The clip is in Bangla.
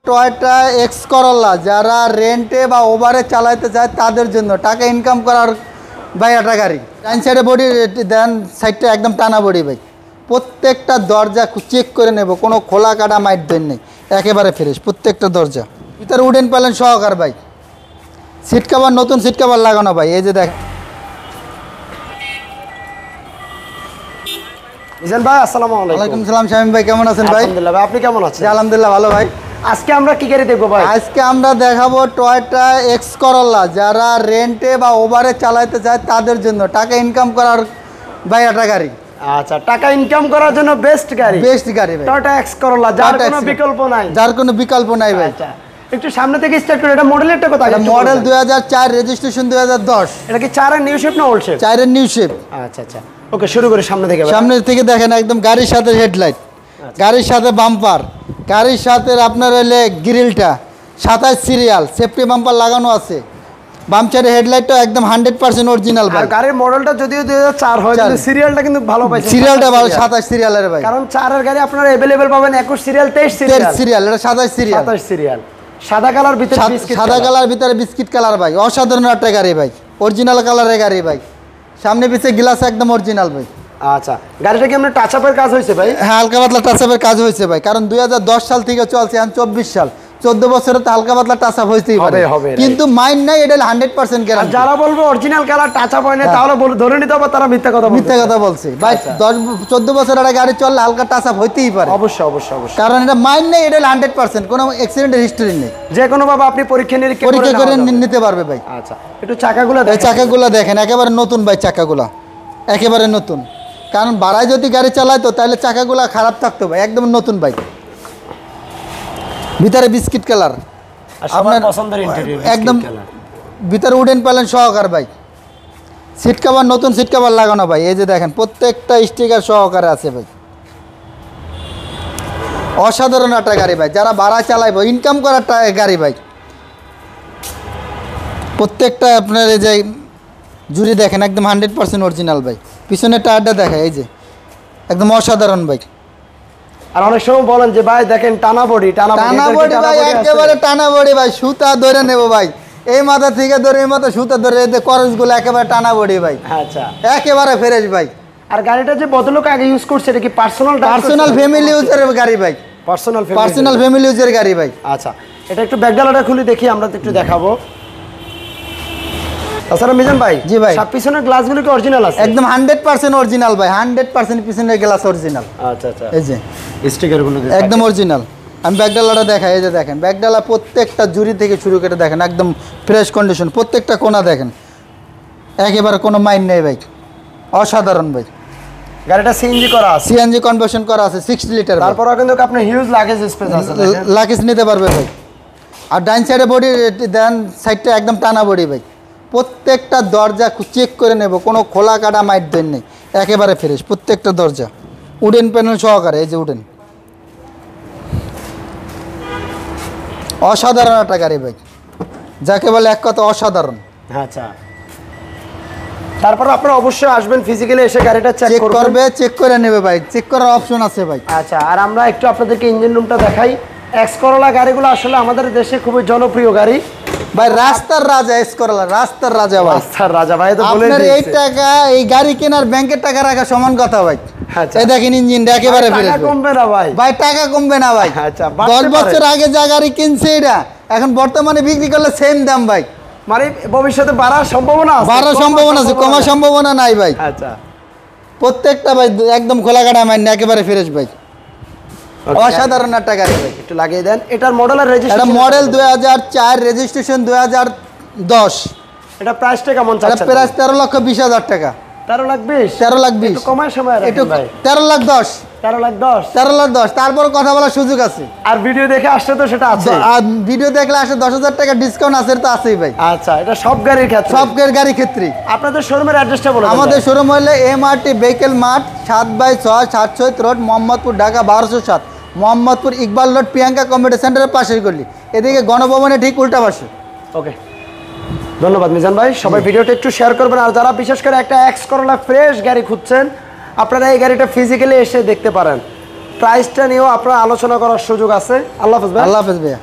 টয়োটা এক্স করোলা, যারা রেন্টে বা ওভারে চালাতে চায় তাদের জন্য, টাকা ইনকাম করার ভাই একটা গাড়ি। ডাইন সাইডে বডি দেন, সাইডটা একদম টানা বডি ভাই। প্রত্যেকটা দরজা চেক করে নেব, কোনো খোলা কাটা মাইট দেন নেই, একেবারে ফ্রেশ প্রত্যেকটা দরজা। ভিতরে উডেন প্যালেন সহকার ভাই। সিট কভার নতুন সিট কভার লাগানো ভাই, এই যে দেখ। মিজান ভাই আসসালামু আলাইকুম। ওয়ালাইকুম সালাম শামীম ভাই, কেমন আছেন ভাই? আলহামদুলিল্লাহ ভাই, আপনি কেমন আছেন? আলহামদুলিল্লাহ ভালো ভাই। আজকে আমরা কি গাড়ি দেখবো ভাই? আজকে আমরা দেখাবো টয়োটা এক্স করোলা, যারা রেন্টে বা ওভারে চালাতে চায় তাদের জন্য, টাকা ইনকাম করার ভাই একটা গাড়ি। আচ্ছা, টাকা ইনকাম করার জন্য বেস্ট গাড়ি, বেস্ট গাড়ি ভাই, টয়োটা এক্স করোলা, যার কোনো বিকল্প নাই, যার কোনো বিকল্প নাই ভাই। আচ্ছা, একটু সামনে থেকে স্টার্ট করে। এটা মডেলটা কত? এটা মডেল 2004, রেজিস্ট্রেশন 2010। এটা কি 4 এর নিউ শেপ না ওল্ড শেপ? 4 এর নিউ শেপ। আচ্ছা আচ্ছা, ওকে, শুরু করে সামনে থেকে। সামনে থেকে দেখেন, একদম গাড়ির সাথে হেডলাইট, গাড়ির সাথে বাম্পার, গাড়ির সাথে আপনার হলে গ্রিলটা 27 সিরিয়াল, সেফটি বাম্পার লাগানো আছে। বাম সাইডে হেডলাইটটা একদম 100% অরিজিনাল ভাই। আর গাড়ির মডেলটা যদিও 2004 হয়, কিন্তু সিরিয়ালটা কিন্তু ভালো পাইছেন। সিরিয়ালটা ভালো, 27 সিরিয়ালের ভাই। কারণ 4 এর গাড়ি আপনারা अवेलेबल পাবেন 21 সিরিয়াল, 23 সিরিয়াল, এটা 27 সিরিয়াল। 27 সিরিয়াল, সাদা কালার ভিতরে বিস্কিট, সাদা কালার ভিতরে বিস্কিট কালার ভাই। অসাধারণ একটা গাড়ি ভাই, অরিজিনাল কালারের গাড়ি ভাই। সামনে পিছে গ্লাস একদম অরিজিনাল ভাই। আচ্ছা, গাড়িটা কি আপনার টাচ আপের কাজ হয়েছে ভাই? হ্যাঁ, হালকা পাতলা টাচ আপের কাজ হয়েছে ভাই, কারণ 2010 সাল থেকে চলছে, এখন 24 সাল, 14 বছরে তো হালকা পাতলা টাচ আপ হইতেই পারে, কিন্তু মাইন্ড নাই, এটা 100% গ্যারান্টি। যারা বলবে অরিজিনাল কালার টাচ আপ হয় না, তাহলে ধরে নিতে হবে তারা মিথ্যা কথা বলছে ভাই। 14 বছর একটা গাড়ি চললে হালকা টাচ আপ হইতেই পারে, অবশ্যই অবশ্যই অবশ্যই, কারণ এটা মাইন্ড নেই, এটা 100%, কোনো অ্যাক্সিডেন্টের হিস্টরি নেই। যে কোনো ভাবে আপনি পরীক্ষা করে নিতে পারবে ভাই। আচ্ছা, একটু চাকাগুলো দেখেন। চাকাগুলো দেখেন, একেবারে নতুন ভাই, চাকাগুলো একেবারে নতুন। কারণ বাড়ায় যদি গাড়ি চালাইতো তাহলে চাকাগুলো খারাপ থাকতো ভাই, একদম নতুন ভাই। ভিতরে বিস্কিট কালার, আপনার পছন্দের ইন্টেরিয়র, একদম ভিতরে উডেন প্যালেন সহকার ভাই। সিট কভার নতুন সিট কভার লাগানো ভাই, এই যে দেখেন প্রত্যেকটা স্টিকার সহকারে আছে ভাই। অসাধারণ একটা গাড়ি ভাই, যারা ভাড়া চালাইবো, ইনকাম করার গাড়ি ভাই। প্রত্যেকটা আপনার এই যে জুড়ি দেখেন, একদম 100% অরিজিনাল ভাই। পিছনের টায়ারটা দেখেন, এই যে একদম অসাধারণ ভাই। আর অনেক সময় বলেন যে ভাই দেখেন টানা বডি ভাই, একেবারে টানা বডি ভাই, সুতা ধরে নেবো ভাই, এই মাথা থেকে ধরে এই মাথা সুতা ধরে, এই করসগুলো একেবারে টানা বডি ভাই। আচ্ছা, একেবারে ফ্রেশ ভাই। আর গাড়িটা যে ভদ্রলোক আগে ইউজ করছে, এটা কি পার্সোনাল ফ্যামিলি ইউজের গাড়ি ভাই, পার্সোনাল ফ্যামিলি ইউজের গাড়ি ভাই। আচ্ছা, এটা একটু ব্যাকডালাটা খুলে দেখি, আমরা একটু দেখাবো। তাছাড়া মিজান ভাই, জি ভাই, সব পিছনের গ্লাসগুলো কি অরিজিনাল আছে? একদম 100% অরিজিনাল ভাই, 100% পিছনের গ্লাস অরিজিনাল। আচ্ছা আচ্ছা, এই যে স্টিকারগুলো একদম অরিজিনাল। আমি ব্যাকডালাটা দেখাই, এই যে দেখেন ব্যাকডালা প্রত্যেকটা জুড়ি থেকে শুরু করে দেখেন, একদম ফ্রেশ কন্ডিশন। প্রত্যেকটা কোণা দেখেন, একেবারে কোনো মাইন্ড নেই ভাই, অসাধারণ ভাই। গাড়িটা সিএনজি করা আছে, সিএনজি কনভার্সন করা আছে, 60 লিটার। তারপরেও কিন্তু আপনার হিউজ লাগেজ স্পেস আছে, লাগেজ নিতে পারবে ভাই। আর ডাইন সাইডে বডি দেন, সাইডটা একদম টানা বডি ভাই। প্রত্যেকটা দরজা চেক করে নেব, কোনো খোলা কাটা মাইট দেন নেই, একেবারে ফ্রেশ প্রত্যেকটা দরজা। উডেন প্যানেল সহকারে, এই যে উডেন। অসাধারণ একটা গাড়ি ভাই, যাকে বলে এক কথা অসাধারণ। আচ্ছা, তারপর আপনারা অবশ্যই আসবেন, ফিজিক্যালি এসে গাড়িটা চেক করবে, চেক করে নেবে ভাই, চেক করার অপশন আছে ভাই। আচ্ছা, আর আমরা একটু আপনাদেরকে ইঞ্জিন রুমটা দেখাই। এক্স করোলা গাড়িগুলো আসলে আমাদের দেশে খুবই জনপ্রিয় গাড়ি ভাই। রাস্তার রাজা এক্স করোলা, রাস্তার রাজা ভাই, রাস্তার রাজা ভাই। তো বলে আপনার এই টাকা, এই গাড়ি কেনার ব্যাংকের টাকা রাখা সমান কথা ভাই। এই দেখেন ইঞ্জিনটা একেবারে ফ্রেশ, টাকা কমবে না ভাই, ভাই টাকা কমবে না ভাই। আচ্ছা, 10 বছর আগে যা গাড়ি কিনছে এটা এখন বর্তমানে বিক্রি করলে সেম দাম ভাই। মানে ভবিষ্যতে বাড়ার সম্ভাবনা আছে, কমার সম্ভাবনা নাই ভাই। আচ্ছা, প্রত্যেকটা ভাই একদম খোলা কাটা মাইন, একেবারে ফ্রেশ ভাই। অসাধারণ একটা গাড়ি ভাই, একটু লাগিয়ে দেন। এটার মডেল আর রেজিস্ট্রেশন? এটা মডেল 2004, রেজিস্ট্রেশন 2010। এটা প্রাইসটা কেমন চাচ্ছেন? প্রাইস 13,20,000 টাকা। 13,20,000? 13,20,000 একটু কমায় সময় একটু ভাই। 13,10,000। 13,10,000? 13,10,000, তারপর কথা বলার সুযোগ আছে। আর ভিডিও দেখে আসলে তো সেটা আছে, আর ভিডিও দেখলে আসলে 10,000 টাকা ডিসকাউন্ট আছে, তো আছেই ভাই। আচ্ছা, এটা সব গাড়ির ক্ষেত্রে? সব গাড়ির ক্ষেত্রে। আপনাদের শোরুমের অ্যাড্রেসটা বলুন। আমাদের শোরুম হলো MRT vehicle mart, 7/6 7 road, Mohammadpur, Dhaka 1207। Mohammadpur Iqbal road, Priyanka computer সেন্টারের পাশের গলি, এদিকে গণভবনের ঠিক উল্টা পাশে। ওকে, ধন্যবাদ মিজান ভাই। সবাই ভিডিওটা একটু শেয়ার করবেন। আর যারা বিশেষ করে একটা এক্স করোলা ফ্রেশ গাড়ি খুঁজছেন, আপনারা এই গাড়িটা ফিজিক্যালি এসে দেখতে পারেন। প্রাইসটা নিয়েও আপনারা আলোচনা করার সুযোগ আছে। আল্লাহ হাফেজ ভাই। আল্লাহ হাফেজ ভাইয়া।